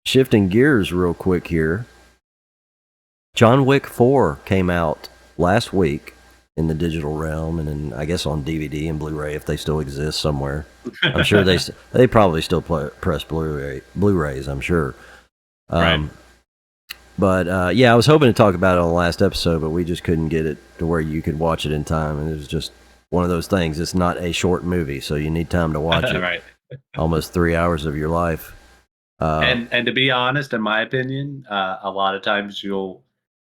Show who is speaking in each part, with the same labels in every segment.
Speaker 1: shifting gears real quick here. John Wick 4 came out last week in the digital realm, and then I guess on DVD and Blu-ray if they still exist somewhere. I'm sure they probably still press Blu-rays. I'm sure.
Speaker 2: Right.
Speaker 1: But yeah, I was hoping to talk about it on the last episode, but we just couldn't get it to where you could watch it in time, and it was just one of those things. It's not a short movie, so you need time to watch it.
Speaker 2: Right.
Speaker 1: Almost 3 hours of your life.
Speaker 2: And to be honest, in my opinion, a lot of times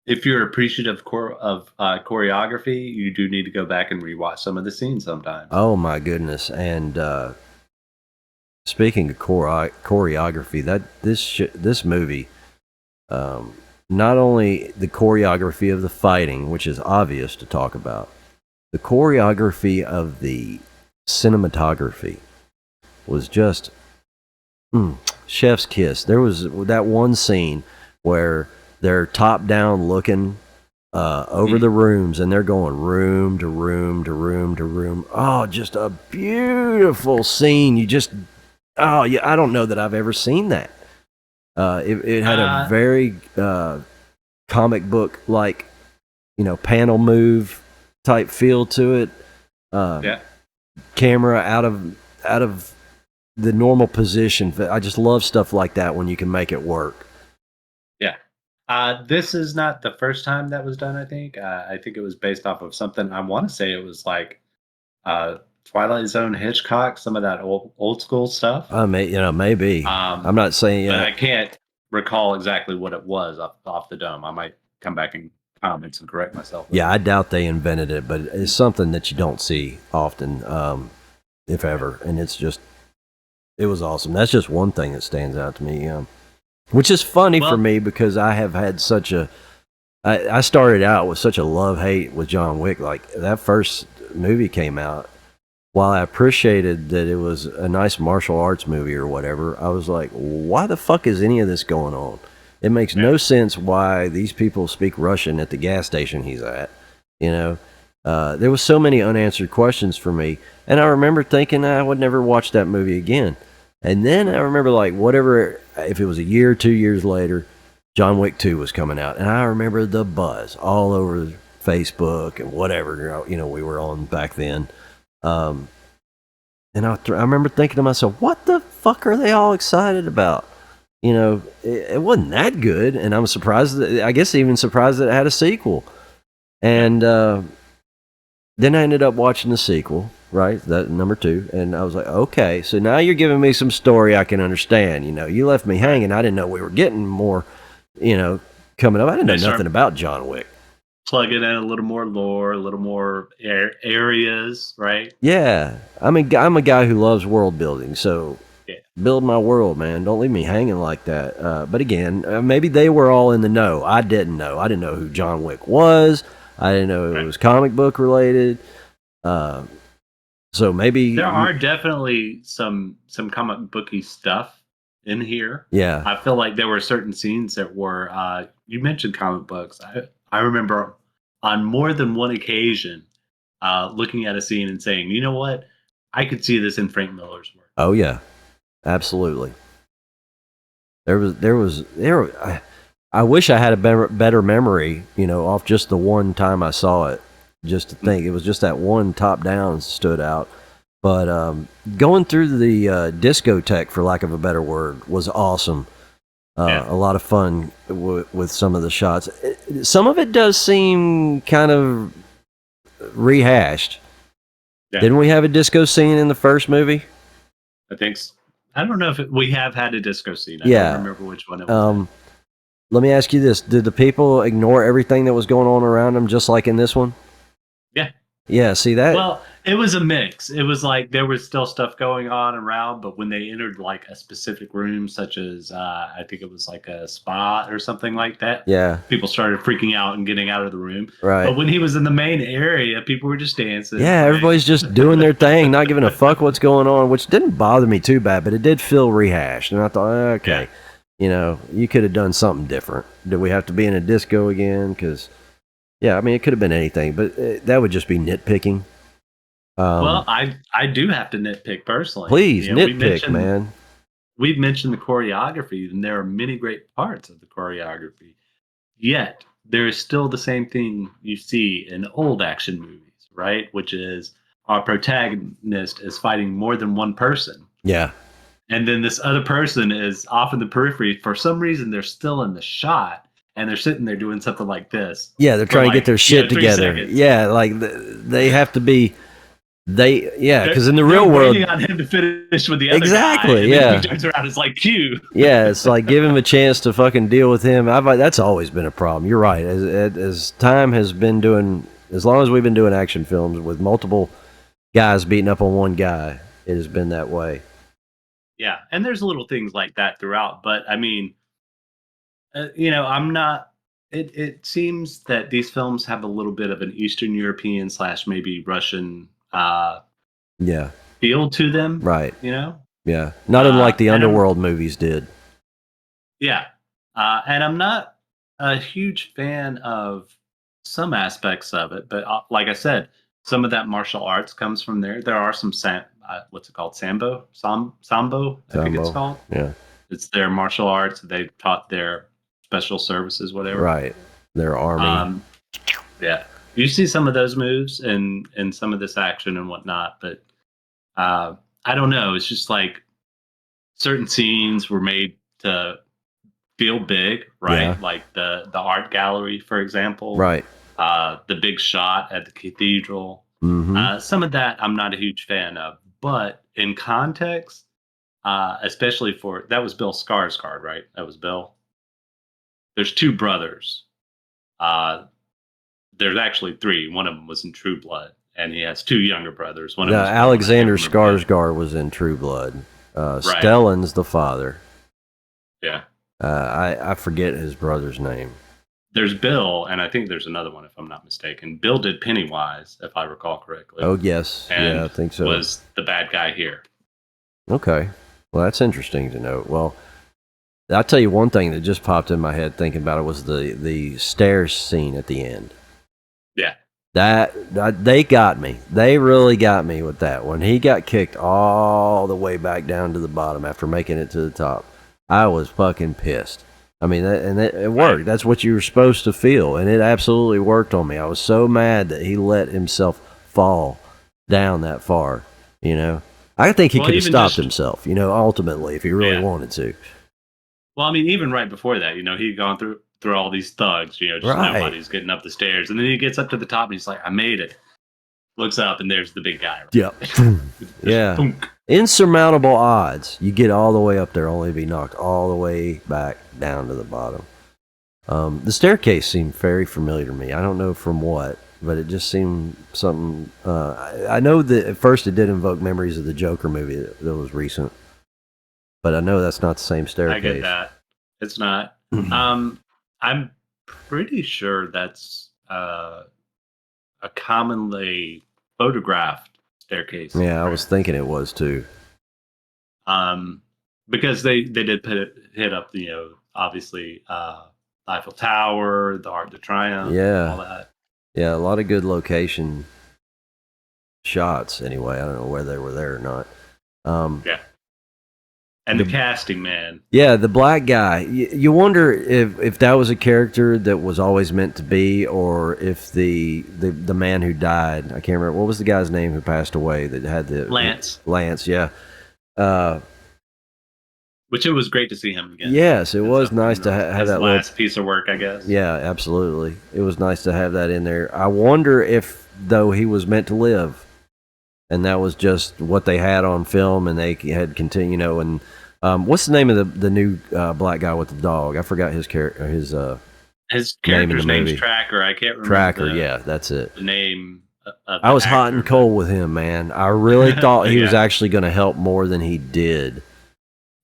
Speaker 2: if you're appreciative of choreography, you do need to go back and rewatch some of the scenes sometimes.
Speaker 1: Oh my goodness! And speaking of choreography, this movie, not only the choreography of the fighting, which is obvious to talk about, the choreography of the cinematography was just chef's kiss. There was that one scene where they're top down looking over the rooms, and they're going room to room to room to room. Oh, just a beautiful scene. Yeah, I don't know that I've ever seen that. It had a very comic book like, panel move type feel to it.
Speaker 2: Yeah.
Speaker 1: Camera out of the normal position. I just love stuff like that when you can make it work.
Speaker 2: Yeah. This is not the first time that was done, I think. I think it was based off of something. I want to say it was like Twilight Zone, Hitchcock, some of that old school stuff.
Speaker 1: Maybe. I'm not saying.
Speaker 2: But I can't recall exactly what it was off the dome. I might come back in comments and correct myself.
Speaker 1: Yeah, I doubt they invented it, but it's something that you don't see often, if ever. And it was awesome. That's just one thing that stands out to me. Which is funny for me because I have had I started out with such a love-hate with John Wick. Like, that first movie came out, while I appreciated that it was a nice martial arts movie or whatever, I was like, why the fuck is any of this going on? It makes no sense why these people speak Russian at the gas station he's at. There was so many unanswered questions for me, and I remember thinking I would never watch that movie again. And then I remember, like, whatever, if it was a year or 2 years later, John Wick 2 was coming out, and I remember the buzz all over Facebook and whatever, we were on back then. And I remember thinking to myself, what the fuck are they all excited about? It wasn't that good, and I'm surprised I guess even surprised that it had a sequel. And then I ended up watching the sequel, right? That number 2, and I was like, okay, so now you're giving me some story I can understand. You left me hanging. I didn't know we were getting more, coming up. I didn't know nothing about John Wick.
Speaker 2: Plug it in a little more lore, a little more areas, right?
Speaker 1: Yeah, I'm a guy who loves world building, so build my world, man. Don't leave me hanging like that. But again, maybe they were all in the know. I didn't know. I didn't know who John Wick was. I didn't know it was comic book related. So maybe
Speaker 2: there are definitely some comic booky stuff in here.
Speaker 1: Yeah,
Speaker 2: I feel like there were certain scenes that were. You mentioned comic books. I remember on more than one occasion looking at a scene and saying, "You know what? I could see this in Frank Miller's work."
Speaker 1: Oh yeah, absolutely. I wish I had a better memory, off just the one time I saw it. Just to think, it was just that one top down stood out. But going through the discotheque, for lack of a better word, was awesome. A lot of fun with some of the shots. Some of it does seem kind of rehashed. Yeah. Didn't we have a disco scene in the first movie?
Speaker 2: I think so. I don't know if we have had a disco scene. I don't remember which one it was.
Speaker 1: Let me ask you this. Did the people ignore everything that was going on around them, just like in this one?
Speaker 2: Yeah.
Speaker 1: Yeah, see that?
Speaker 2: Well, it was a mix. It was like there was still stuff going on around, but when they entered like a specific room, such as I think it was like a spa or something like that, people started freaking out and getting out of the room.
Speaker 1: Right.
Speaker 2: But when he was in the main area, people were just dancing.
Speaker 1: Yeah, everybody's just doing their thing, not giving a fuck what's going on, which didn't bother me too bad, but it did feel rehashed. And I thought, okay, you could have done something different. Do we have to be in a disco again? Because... yeah, I mean, it could have been anything, but that would just be nitpicking.
Speaker 2: Well, I do have to nitpick personally.
Speaker 1: Please, nitpick, man.
Speaker 2: we've mentioned the choreography, and there are many great parts of the choreography. Yet there is still the same thing you see in old action movies, right? Which is our protagonist is fighting more than one person.
Speaker 1: Yeah.
Speaker 2: And then this other person is off in the periphery. For some reason, they're still in the shot, and they're sitting there doing something like this.
Speaker 1: Yeah, they're trying to get their shit together. Yeah, like they have to be. Because in the real world,
Speaker 2: waiting on him to finish with the other
Speaker 1: exactly,
Speaker 2: guy, and
Speaker 1: yeah.
Speaker 2: then he turns around, it's like cue.
Speaker 1: Yeah, it's like give him a chance to fucking deal with him. That's always been a problem. You're right. As time has been doing, as long as we've been doing action films with multiple guys beating up on one guy, it has been that way.
Speaker 2: Yeah, and there's little things like that throughout. But I mean, I'm not. It seems that these films have a little bit of an Eastern European / maybe Russian feel to them,
Speaker 1: right?
Speaker 2: Yeah,
Speaker 1: not unlike the Underworld movies did.
Speaker 2: Yeah, and I'm not a huge fan of some aspects of it, but like I said, some of that martial arts comes from there. There are some what's it called, sambo, I think it's called.
Speaker 1: Yeah,
Speaker 2: it's their martial arts. They taught their special services, whatever.
Speaker 1: Right, their army.
Speaker 2: Yeah, you see some of those moves in some of this action and whatnot, but I don't know. It's just like certain scenes were made to feel big, right?
Speaker 1: Yeah.
Speaker 2: Like the art gallery, for example.
Speaker 1: Right.
Speaker 2: The big shot at the cathedral.
Speaker 1: Mm-hmm.
Speaker 2: Some of that I'm not a huge fan of, but in context, especially that was Bill Skarsgård, right? That was Bill. There's two brothers. There's actually three. One of them was in True Blood, and he has two younger brothers. One of them
Speaker 1: Alexander Skarsgård was in True Blood.
Speaker 2: Right.
Speaker 1: Stellan's the father.
Speaker 2: Yeah.
Speaker 1: I forget his brother's name.
Speaker 2: There's Bill, and I think there's another one, if I'm not mistaken. Bill did Pennywise, if I recall correctly.
Speaker 1: Oh, yes.
Speaker 2: And
Speaker 1: I think so.
Speaker 2: Was the bad guy here.
Speaker 1: Okay. Well, that's interesting to know. Well, I'll tell you one thing that just popped in my head thinking about it was the stairs scene at the end.
Speaker 2: Yeah.
Speaker 1: That they got me. They really got me with that. When he got kicked all the way back down to the bottom after making it to the top, I was fucking pissed. I mean, it worked. That's what you were supposed to feel, and it absolutely worked on me. I was so mad that he let himself fall down that far. I think he could have stopped himself. Ultimately, if he really wanted to.
Speaker 2: Well, I mean, even right before that, he'd gone through all these thugs. Just nobody's getting up the stairs, and then he gets up to the top, and he's like, "I made it." Looks up, and there's the big guy. Right?
Speaker 1: Yep. Yeah. Boom. Insurmountable odds. You get all the way up there, only to be knocked all the way back down to the bottom. The staircase seemed very familiar to me. I don't know from what, but it just seemed something. I know that at first it did invoke memories of the Joker movie that was recent, but I know that's not the same staircase.
Speaker 2: I get that. It's not. I'm pretty sure that's a commonly photographed staircase.
Speaker 1: Yeah, I was thinking it was too.
Speaker 2: Because they did hit up obviously Eiffel Tower, the Arc de Triomphe, all that.
Speaker 1: Yeah, a lot of good location shots. Anyway, I don't know whether they were there or not.
Speaker 2: Yeah. And the casting, man.
Speaker 1: Yeah, the black guy. You wonder if that was a character that was always meant to be, or if the man who died, I can't remember, what was the guy's name who passed away that had the...
Speaker 2: Lance.
Speaker 1: Lance, yeah.
Speaker 2: Which it was great to see him again.
Speaker 1: Yes, it was nice to have that
Speaker 2: last piece of work, I guess.
Speaker 1: Yeah, absolutely. It was nice to have that in there. I wonder if, though, he was meant to live, and that was just what they had on film, and they had continued, and what's the name of the new black guy with the dog? I forgot his character. His
Speaker 2: character's name's Tracker. I can't remember.
Speaker 1: Tracker, yeah, that's it.
Speaker 2: The name.
Speaker 1: I was hot and cold with him, man. I really thought he was actually going to help more than he did.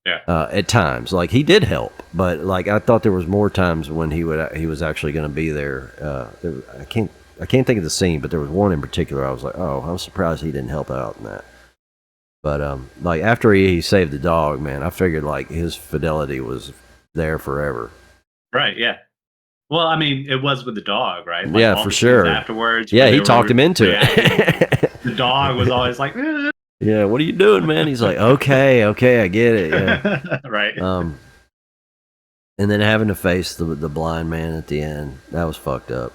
Speaker 2: Yeah.
Speaker 1: At times, like he did help, but like I thought there was more times when he was actually going to be there. I can't think of the scene, but there was one in particular. I was like, oh, I'm surprised he didn't help out in that. But like after he saved the dog, man, I figured like his fidelity was there forever.
Speaker 2: Right. Yeah. Well, I mean, it was with the dog, right? Like,
Speaker 1: yeah, for sure.
Speaker 2: Afterwards,
Speaker 1: yeah, he talked him into it.
Speaker 2: The dog was always like,
Speaker 1: Yeah, what are you doing, man? He's like, okay, I get it. Yeah.
Speaker 2: Right.
Speaker 1: And then having to face the blind man at the end, that was fucked up.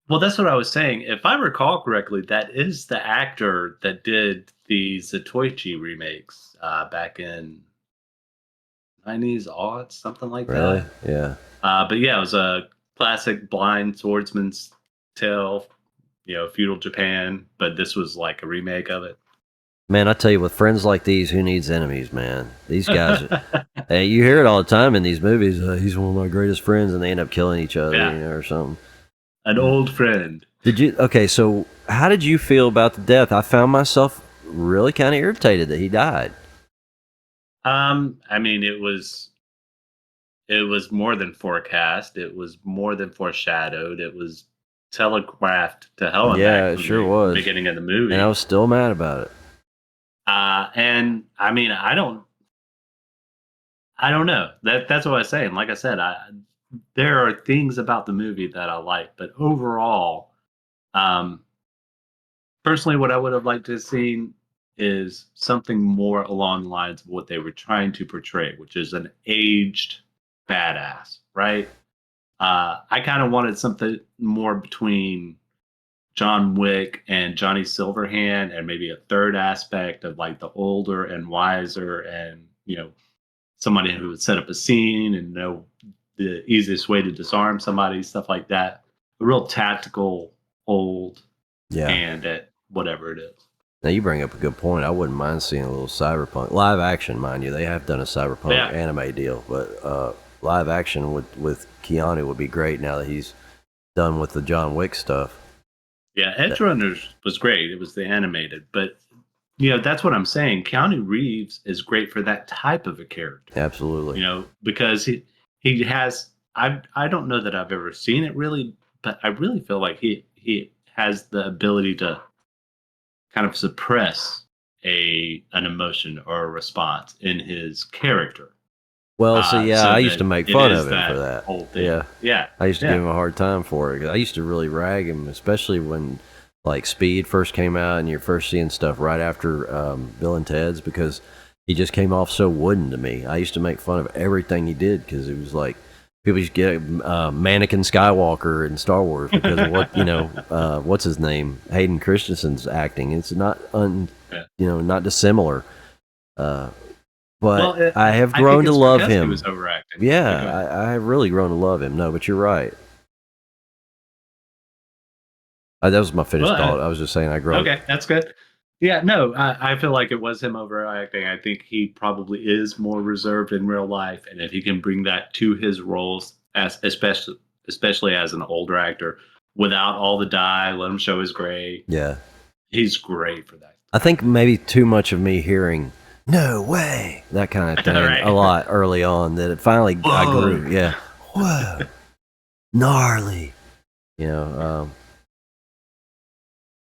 Speaker 2: Well, that's what I was saying. If I recall correctly, that is the actor that did the Zatoichi remakes back in 90s, aughts, something like
Speaker 1: Really?
Speaker 2: that.
Speaker 1: Yeah.
Speaker 2: But yeah, it was a classic blind swordsman's tale, feudal Japan, but this was like a remake of it.
Speaker 1: Man, I tell you, with friends like these, who needs enemies, man? These guys, hey, you hear it all the time in these movies. He's one of my greatest friends, and they end up killing each other, or something.
Speaker 2: An old friend.
Speaker 1: Did you? Okay, so how did you feel about the death? I found myself really kind of irritated that he died.
Speaker 2: I mean, it was more than forecast. It was more than foreshadowed. It was telegraphed to hell and
Speaker 1: Yeah,
Speaker 2: back
Speaker 1: it sure was.
Speaker 2: Beginning of the movie,
Speaker 1: and I was still mad about it.
Speaker 2: And I mean, I don't know. That's what I was saying. Like I said, there are things about the movie that I like, but overall, um, personally, what I would have liked to have seen is something more along the lines of what they were trying to portray, which is an aged badass, right? I kind of wanted something more between John Wick and Johnny Silverhand, and maybe a third aspect of like the older and wiser, and somebody who would set up a scene and know the easiest way to disarm somebody, stuff like that. A real tactical old hand at whatever it is.
Speaker 1: Now you bring up a good point. I wouldn't mind seeing a little cyberpunk live action, mind you. They have done a cyberpunk anime deal, but live action with Keanu would be great now that he's done with the John Wick stuff.
Speaker 2: Yeah, Edge Runners was great. It was the animated, but that's what I'm saying. Keanu Reeves is great for that type of a character.
Speaker 1: Absolutely.
Speaker 2: Because he has. I don't know that I've ever seen it really, but I really feel like he has the ability to kind of suppress an emotion or a response in his character.
Speaker 1: Well, so I used to make fun of him for that.
Speaker 2: Whole thing. Yeah.
Speaker 1: I used to give him a hard time for it. I used to really rag him, especially when like Speed first came out and you're first seeing stuff right after Bill and Ted's, because he just came off so wooden to me. I used to make fun of everything he did because it was like people used to get Mannequin Skywalker in Star Wars because of what what's his name, Hayden Christensen's acting. It's not not dissimilar. But I have grown to love him.
Speaker 2: He was overacting.
Speaker 1: Yeah, I have really grown to love him. No, but you're right. That was my finished thought. I was just saying I grew.
Speaker 2: Okay, that's good. Yeah, no, I feel like it was him overacting. I think he probably is more reserved in real life, and if he can bring that to his roles, especially as an older actor, without all the dye, let him show his gray.
Speaker 1: Yeah,
Speaker 2: he's great for that.
Speaker 1: I think maybe too much of me hearing "no way" that kind of thing a lot early on, that it finally I grew. Yeah, whoa, gnarly.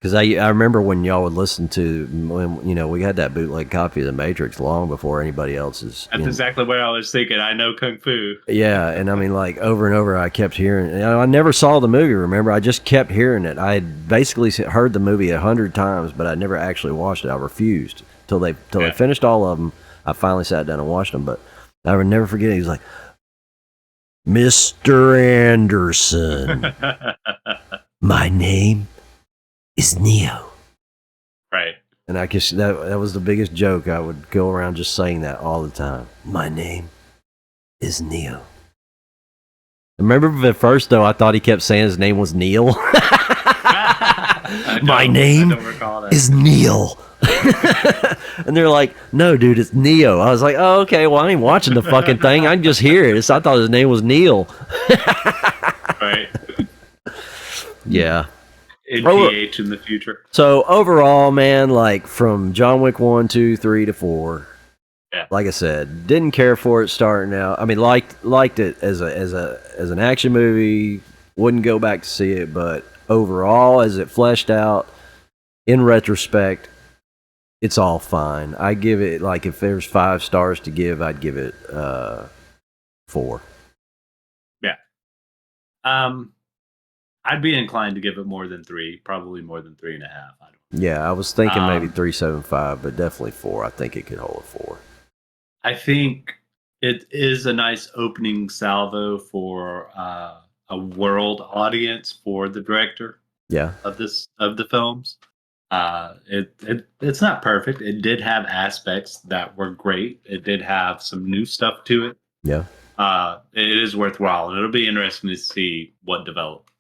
Speaker 1: Because I remember when y'all would listen to, when we had that bootleg copy of The Matrix long before anybody else's.
Speaker 2: That's exactly what I was thinking. I know Kung Fu.
Speaker 1: Yeah, and I mean, like, over and over I kept hearing. I never saw the movie, remember? I just kept hearing it. I had basically heard the movie 100 times, but I never actually watched it. I refused. Till they finished all of them, I finally sat down and watched them. But I would never forget, he was like, "Mr. Anderson, my name is Neo."
Speaker 2: Right.
Speaker 1: And I guess that was the biggest joke. I would go around just saying that all the time. My name is Neo. Remember at first, though, I thought he kept saying his name was Neil. My name is Neil. And they're like, "No, dude, it's Neo." I was like, "Oh, okay. Well, I ain't watching the fucking thing. I can just hear it. I thought his name was Neil."
Speaker 2: Right.
Speaker 1: Yeah.
Speaker 2: NPH in the future.
Speaker 1: So overall, man, like from John Wick 1, 2, 3 to 4, like I said, didn't care for it starting out. I mean, liked it as an action movie. Wouldn't go back to see it, but overall, as it fleshed out, in retrospect, it's all fine. I give it, like, if there's 5 stars to give, I'd give it 4.
Speaker 2: Yeah. I'd be inclined to give it more than 3, probably more than 3.5. I don't.
Speaker 1: Yeah, I was thinking maybe 3.75, but definitely 4. I think it could hold a 4.
Speaker 2: I think it is a nice opening salvo for a world audience for the director.
Speaker 1: Yeah.
Speaker 2: Of the films. It's not perfect. It did have aspects that were great. It did have some new stuff to it.
Speaker 1: Yeah.
Speaker 2: It is worthwhile, and it'll be interesting to see what develops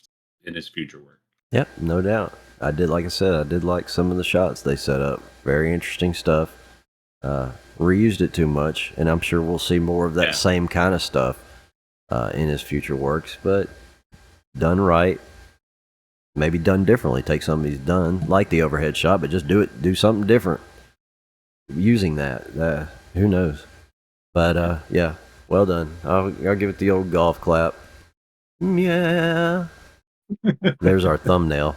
Speaker 2: in his future work.
Speaker 1: Yep, no doubt. Like I said, I did like some of the shots they set up. Very interesting stuff. Reused it too much, and I'm sure we'll see more of that same kind of stuff in his future works, but done right. Maybe done differently. Take something he's done, like the overhead shot, but just do something different using that. Who knows? But yeah, well done. I'll give it the old golf clap. Yeah. There's our thumbnail.